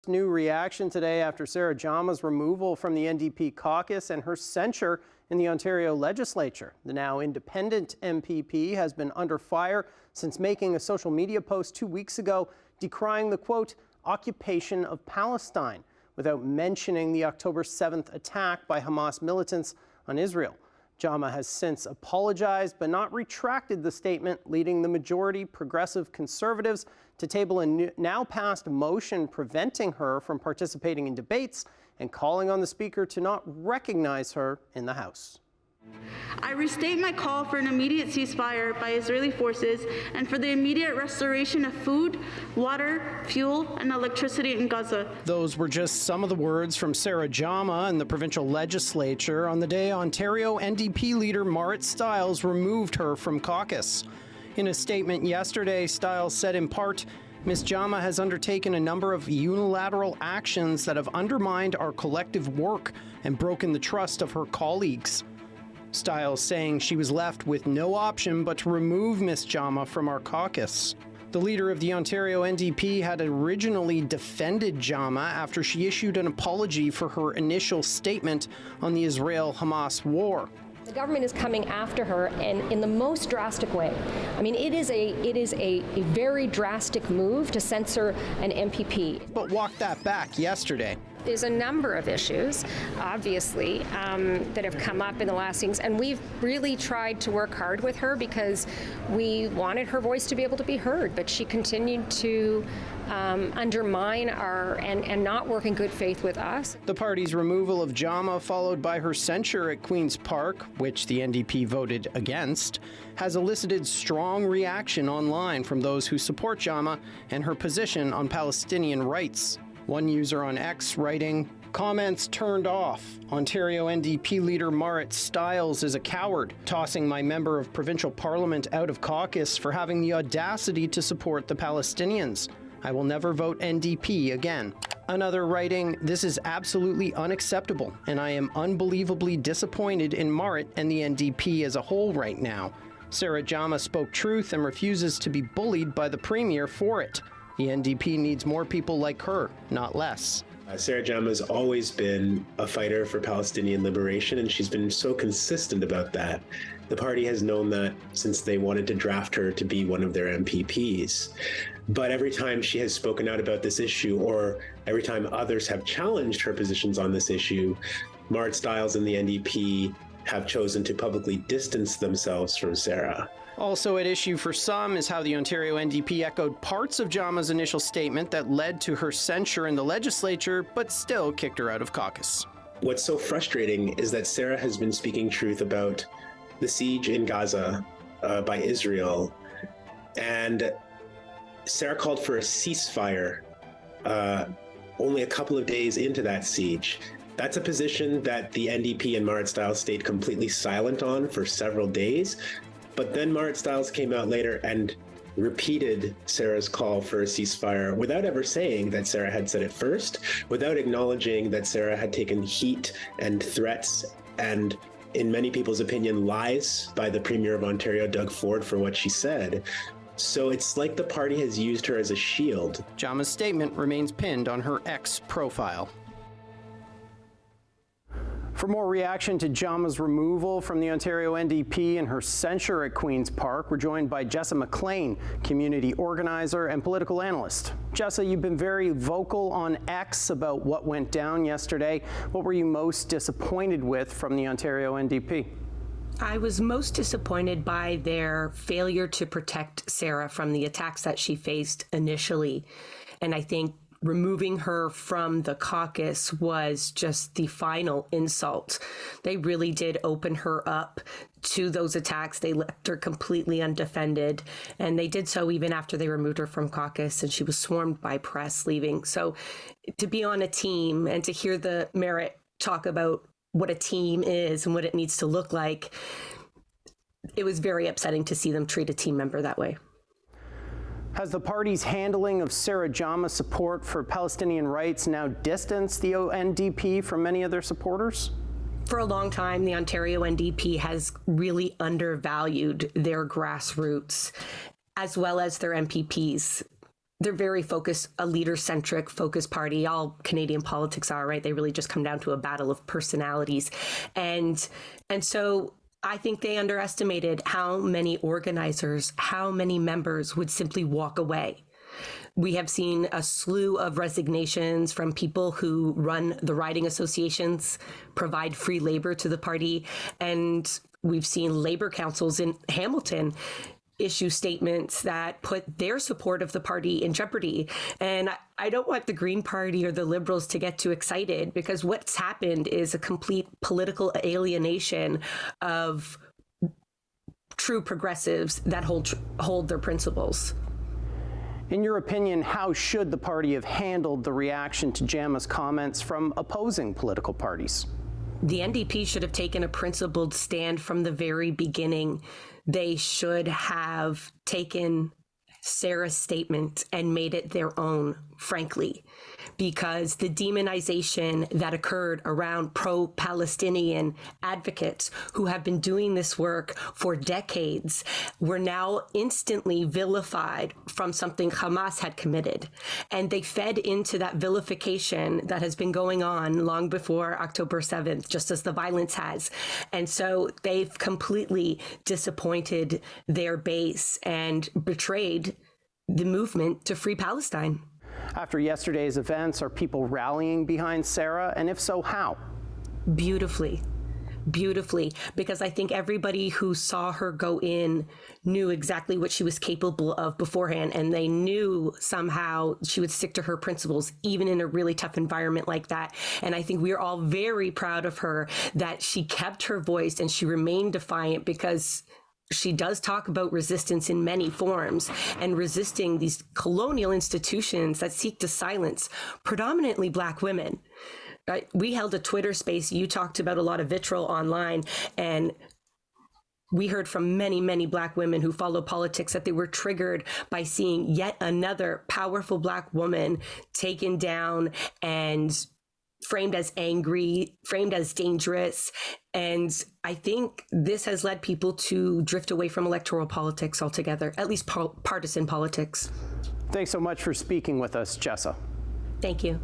New reaction today after Sarah Jama's removal from the NDP caucus and her censure in the Ontario legislature. The now independent MPP has been under fire since making a social media post 2 weeks ago decrying the, quote, occupation of Palestine, without mentioning the October 7th attack by Hamas militants on Israel. Jama has since apologized but not retracted the statement, leading the majority Progressive Conservatives to table a now passed motion preventing her from participating in debates and calling on the Speaker to not recognize her in the House. I restate my call for an immediate ceasefire by Israeli forces and for the immediate restoration of food, water, fuel, and electricity in Gaza. Those were just some of the words from Sarah Jama in the provincial legislature on the day Ontario NDP leader Marit Stiles removed her from caucus. In a statement yesterday, Stiles said in part, Ms. Jama has undertaken a number of unilateral actions that have undermined our collective work and broken the trust of her colleagues. Stiles saying she was left with no option but to remove Ms. Jama from our caucus. The leader of the Ontario NDP had originally defended Jama after she issued an apology for her initial statement on the Israel-Hamas war. The government is coming after her, and in the most drastic way. I mean, it is a very drastic move to censor an MPP. But walked that back yesterday. There's a number of issues, obviously, that have come up in the last things, and we've really tried to work hard with her because we wanted her voice to be able to be heard, but she continued to undermine and not work in good faith with us. The party's removal of Jama, followed by her censure at Queen's Park, which the NDP voted against, has elicited strong reaction online from those who support Jama and her position on Palestinian rights. One user on X writing, comments turned off. Ontario NDP leader Marit Stiles is a coward, tossing my member of provincial parliament out of caucus for having the audacity to support the Palestinians. I will never vote NDP again. Another writing, this is absolutely unacceptable, and I am unbelievably disappointed in Marit and the NDP as a whole right now. Sarah Jama spoke truth and refuses to be bullied by the Premier for it. The NDP needs more people like her, not less. Sarah Jama has always been a fighter for Palestinian liberation, and she's been so consistent about that. The party has known that since they wanted to draft her to be one of their MPPs. But every time she has spoken out about this issue, or every time others have challenged her positions on this issue, Marit Stiles and the NDP have chosen to publicly distance themselves from Sarah. Also at issue for some is how the Ontario NDP echoed parts of Jama's initial statement that led to her censure in the legislature, but still kicked her out of caucus. What's so frustrating is that Sarah has been speaking truth about the siege in Gaza by Israel, and Sarah called for a ceasefire only a couple of days into that siege. That's a position that the NDP and Marit Stiles stayed completely silent on for several days. But then Marit Stiles came out later and repeated Sarah's call for a ceasefire without ever saying that Sarah had said it first, without acknowledging that Sarah had taken heat and threats and, in many people's opinion, lies by the Premier of Ontario, Doug Ford, for what she said. So it's like the party has used her as a shield. Jama's statement remains pinned on her X profile. For more reaction to Jama's removal from the Ontario NDP and her censure at Queen's Park, we're joined by Jessa McClean, community organizer and political analyst. Jessa, you've been very vocal on X about what went down yesterday. What were you most disappointed with from the Ontario NDP? I was most disappointed by their failure to protect Sarah from the attacks that she faced initially. And I think removing her from the caucus was just the final insult. They really did open her up to those attacks. They left her completely undefended, and they did so even after they removed her from caucus and she was swarmed by press leaving. So to be on a team and to hear the Marit talk about what a team is and what it needs to look like, it was very upsetting to see them treat a team member that way. Has the party's handling of Sarah Jama's support for Palestinian rights now distanced the NDP from many of their supporters? For a long time, the Ontario NDP has really undervalued their grassroots as well as their MPPs. they're very focused, a leader-centric focused party. All Canadian politics are, right? They really just come down to a battle of personalities. And so I think they underestimated how many organizers, how many members would simply walk away. We have seen a slew of resignations from people who run the riding associations, provide free labor to the party, and we've seen labor councils in Hamilton issue statements that put their support of the party in jeopardy. And I don't want the Green Party or the Liberals to get too excited, because what's happened is a complete political alienation of true progressives that hold their principles. In your opinion, how should the party have handled the reaction to Jama's comments from opposing political parties? The NDP should have taken a principled stand from the very beginning. They should have taken Sarah's statement and made it their own, frankly, because the demonization that occurred around pro-Palestinian advocates who have been doing this work for decades were now instantly vilified from something Hamas had committed. And they fed into that vilification that has been going on long before October 7th, just as the violence has. And so they've completely disappointed their base and betrayed the movement to free Palestine. After yesterday's events, are people rallying behind Sarah? And if so, how? Beautifully, because I think everybody who saw her go in knew exactly what she was capable of beforehand, and they knew somehow she would stick to her principles, even in a really tough environment like that. And I think we are all very proud of her that she kept her voice and she remained defiant, because she does talk about resistance in many forms and resisting these colonial institutions that seek to silence predominantly Black women. Right? We held a Twitter space. You talked about a lot of vitriol online, and we heard from many, many Black women who follow politics that they were triggered by seeing yet another powerful Black woman taken down and framed as angry, framed as dangerous. And I think this has led people to drift away from electoral politics altogether, at least partisan politics. Thanks so much for speaking with us, Jessa. Thank you.